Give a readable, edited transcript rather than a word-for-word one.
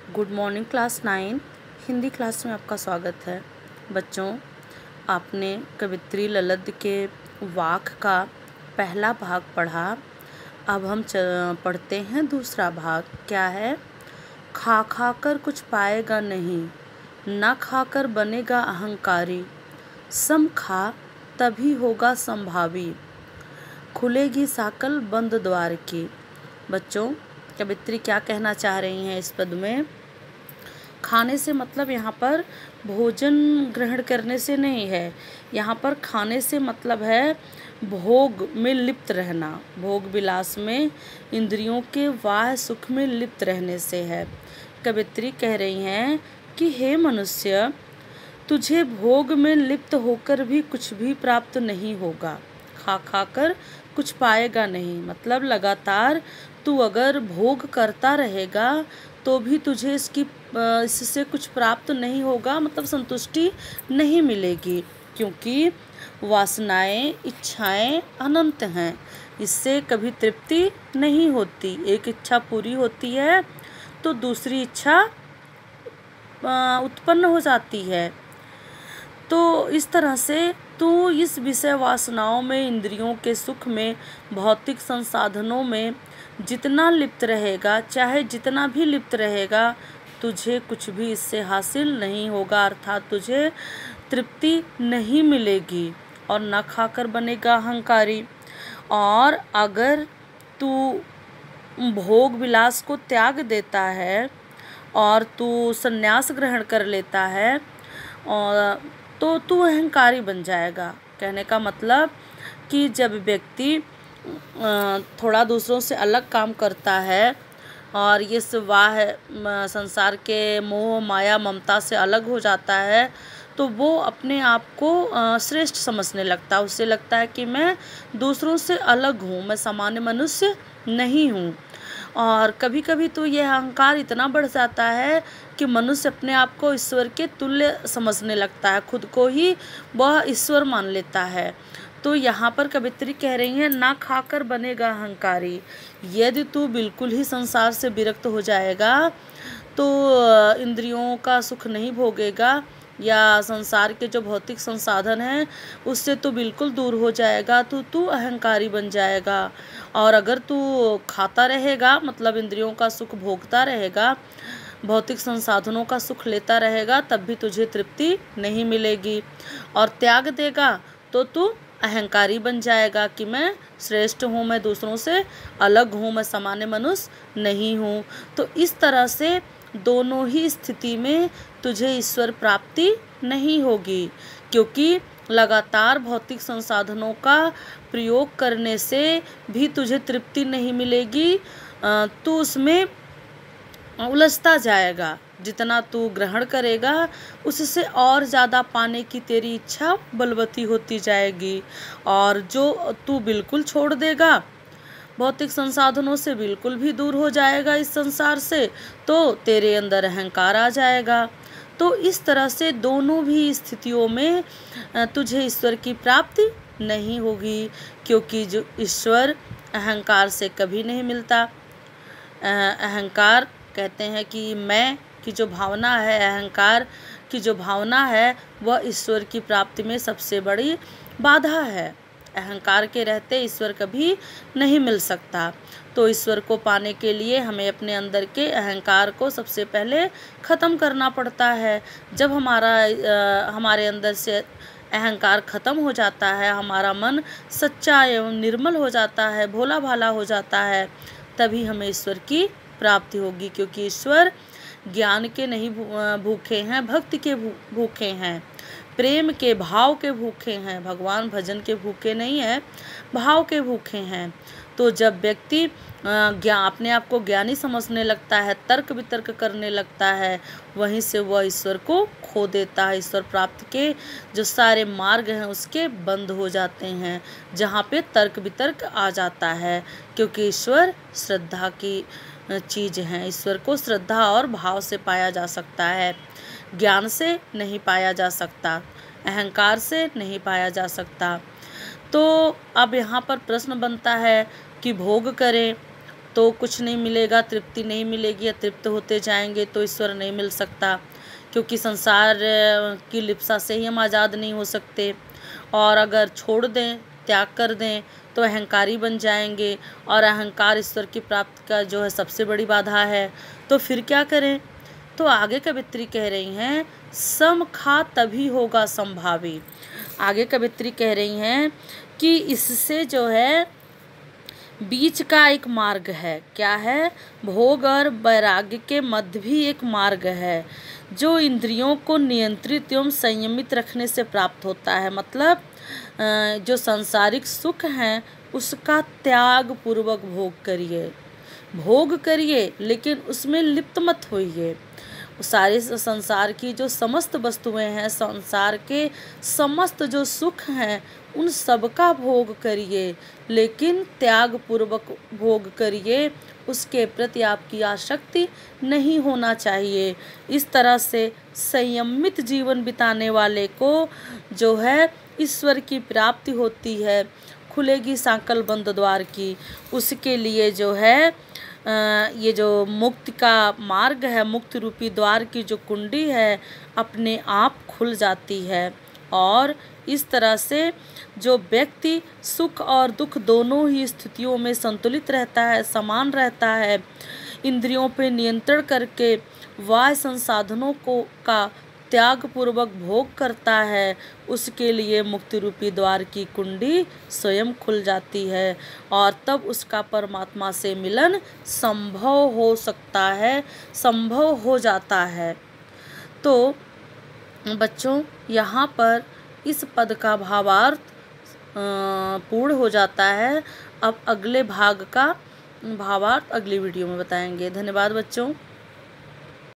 Good morning class 9 Hindi class में आपका स्वागत है। बच्चों, आपने कवित्री ललद के वाक का पहला भाग पढ़ा। अब हम पढ़ते हैं दूसरा भाग। क्या है? खा खा कर कुछ पाएगा नहीं, ना खाकर बनेगा अहंकारी। सम खा तभी होगा संभावी, खुलेगी साकल बंद द्वार की। बच्चों, कवित्री क्या कहना चाह रही हैं इस पद में? खाने से मतलब यहाँ पर भोजन ग्रहण करने से नहीं है। यहाँ पर खाने से मतलब है भोग में लिप्त रहना, भोग विलास में, इंद्रियों के वाह सुख में लिप्त रहने से है। कवित्री कह रही हैं कि हे मनुष्य, तुझे भोग में लिप्त होकर भी कुछ भी प्राप्त नहीं होगा। खा खा कर कुछ पाएगा नहीं मतलब लगातार तू अगर भोग करता रहेगा तो भी तुझे इससे कुछ प्राप्त नहीं होगा, मतलब संतुष्टि नहीं मिलेगी, क्योंकि वासनाएं, इच्छाएं अनंत हैं। इससे कभी तृप्ति नहीं होती। एक इच्छा पूरी होती है तो दूसरी इच्छा उत्पन्न हो जाती है। तो इस तरह से तू इस विषय वासनाओं में, इंद्रियों के सुख में, भौतिक संसाधनों में जितना लिप्त रहेगा, चाहे जितना भी लिप्त रहेगा, तुझे कुछ भी इससे हासिल नहीं होगा, अर्थात तुझे तृप्ति नहीं मिलेगी और न खाकर बनेगा अहंकारी। और अगर तू भोग विलास को त्याग देता है और तू संन्यास ग्रहण कर लेता है और तो तू अहंकारी बन जाएगा। कहने का मतलब कि जब व्यक्ति थोड़ा दूसरों से अलग काम करता है और ये वाह संसार के मोह माया ममता से अलग हो जाता है, तो वो अपने आप को श्रेष्ठ समझने लगता है। उसे लगता है कि मैं दूसरों से अलग हूँ, मैं सामान्य मनुष्य नहीं हूँ। और कभी कभी तो यह अहंकार इतना बढ़ जाता है कि मनुष्य अपने आप को ईश्वर के तुल्य समझने लगता है, खुद को ही वह ईश्वर मान लेता है। तो यहाँ पर कवित्री कह रही है, ना खाकर बनेगा अहंकारी। यदि तू बिल्कुल ही संसार से विरक्त हो जाएगा तो इंद्रियों का सुख नहीं भोगेगा या संसार के जो भौतिक संसाधन हैं उससे तो बिल्कुल दूर हो जाएगा, तो तू अहंकारी बन जाएगा। और अगर तू खाता रहेगा, मतलब इंद्रियों का सुख भोगता रहेगा, भौतिक संसाधनों का सुख लेता रहेगा, तब भी तुझे तृप्ति नहीं मिलेगी। और त्याग देगा तो तू अहंकारी बन जाएगा कि मैं श्रेष्ठ हूँ, मैं दूसरों से अलग हूँ, मैं सामान्य मनुष्य नहीं हूँ। तो इस तरह से दोनों ही स्थिति में तुझे ईश्वर प्राप्ति नहीं होगी, क्योंकि लगातार भौतिक संसाधनों का प्रयोग करने से भी तुझे तृप्ति नहीं मिलेगी। तू उसमें उलझता जाएगा। जितना तू ग्रहण करेगा उससे और ज़्यादा पाने की तेरी इच्छा बलवती होती जाएगी। और जो तू बिल्कुल छोड़ देगा, भौतिक संसाधनों से बिल्कुल भी दूर हो जाएगा इस संसार से, तो तेरे अंदर अहंकार आ जाएगा। तो इस तरह से दोनों भी स्थितियों में तुझे ईश्वर की प्राप्ति नहीं होगी, क्योंकि जो ईश्वर अहंकार से कभी नहीं मिलता। अहंकार कहते हैं कि मैं की जो भावना है, अहंकार की जो भावना है, वह ईश्वर की प्राप्ति में सबसे बड़ी बाधा है। अहंकार के रहते ईश्वर कभी नहीं मिल सकता। तो ईश्वर को पाने के लिए हमें अपने अंदर के अहंकार को सबसे पहले ख़त्म करना पड़ता है। जब हमारे अंदर से अहंकार ख़त्म हो जाता है, हमारा मन सच्चा एवं निर्मल हो जाता है, भोला भाला हो जाता है, तभी हमें ईश्वर की प्राप्ति होगी। क्योंकि ईश्वर ज्ञान के नहीं भूखे हैं, भक्ति के भूखे हैं, प्रेम के भाव के भूखे हैं। भगवान भजन के भूखे नहीं है, भाव के भूखे हैं। तो जब व्यक्ति अपने आप को ज्ञानी समझने लगता है, तर्क वितर्क करने लगता है, वहीं से वह ईश्वर को खो देता है। ईश्वर प्राप्ति के जो सारे मार्ग हैं उसके बंद हो जाते हैं, जहाँ पे तर्क वितर्क आ जाता है, क्योंकि ईश्वर श्रद्धा की चीज़ है। ईश्वर को श्रद्धा और भाव से पाया जा सकता है, ज्ञान से नहीं पाया जा सकता, अहंकार से नहीं पाया जा सकता। तो अब यहाँ पर प्रश्न बनता है कि भोग करें तो कुछ नहीं मिलेगा, तृप्ति नहीं मिलेगी, अतृप्त होते जाएंगे तो ईश्वर नहीं मिल सकता, क्योंकि संसार की लिप्सा से ही हम आज़ाद नहीं हो सकते। और अगर छोड़ दें, त्याग कर दें, तो अहंकारी बन जाएंगे, और अहंकार ईश्वर की प्राप्ति का जो है सबसे बड़ी बाधा है। तो फिर क्या करें? तो आगे कवित्री कह रही हैं, सम खा तभी होगा संभावी। आगे कवित्री कह रही हैं कि इससे जो है बीच का एक मार्ग है। क्या है? भोग और वैराग्य के मध्य भी एक मार्ग है, जो इंद्रियों को नियंत्रित एवं संयमित रखने से प्राप्त होता है। मतलब जो सांसारिक सुख हैं उसका त्याग पूर्वक भोग करिए, लेकिन उसमें लिप्त मत होइए। सारे संसार की जो समस्त वस्तुएं हैं, संसार के समस्त जो सुख हैं, उन सब का भोग करिए, लेकिन त्याग पूर्वक भोग करिए, उसके प्रति आपकी आसक्ति नहीं होना चाहिए। इस तरह से संयमित जीवन बिताने वाले को जो है ईश्वर की प्राप्ति होती है, खुलेगी सांकल बंद द्वार की। उसके लिए जो है ये जो मुक्ति का मार्ग है, मुक्ति रूपी द्वार की जो कुंडी है, अपने आप खुल जाती है। और इस तरह से जो व्यक्ति सुख और दुख दोनों ही स्थितियों में संतुलित रहता है, समान रहता है, इंद्रियों पे नियंत्रण करके बाह्य संसाधनों का त्याग पूर्वक भोग करता है, उसके लिए मुक्ति रूपी द्वार की कुंडी स्वयं खुल जाती है, और तब उसका परमात्मा से मिलन संभव हो सकता है, संभव हो जाता है। तो बच्चों, यहाँ पर इस पद का भावार्थ पूर्ण हो जाता है। अब अगले भाग का भावार्थ अगली वीडियो में बताएंगे। धन्यवाद बच्चों।